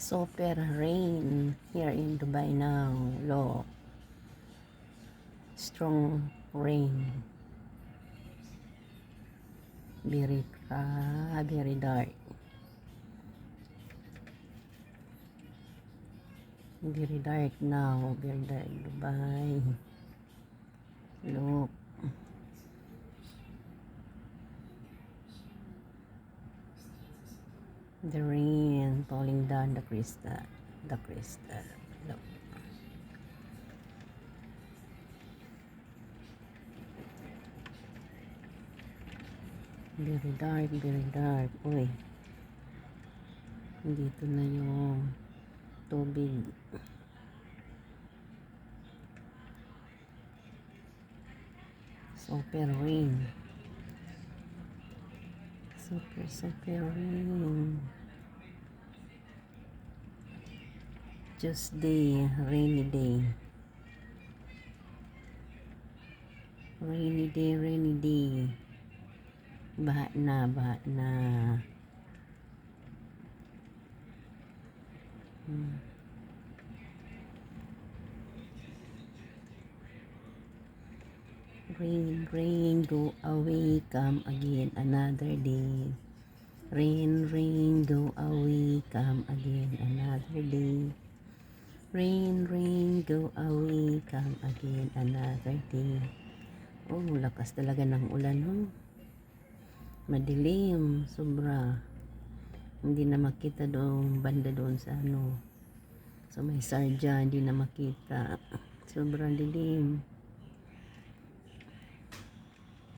Super rain here in Dubai now. Low. Strong rain. Very dark. Very dark now. Very dark Dubai. Look. The rain falling down the crystal. The crystal. Look. Very dark, very dark. Uy. Dito na yung tubig. Super rain. Super rain. Tuesday, rainy day. Rainy day, rainy day. Baha na, baha na. Rain, rain, go away, come again another day. Rain, rain, go away, come again another day. Rain, rain, go away, come again another day. Oh, lakas talaga ng ulan, oh. Madilim, sobra. Hindi na makita doon, banda doon sa ano. So may sarja, hindi na makita. Sobrang dilim.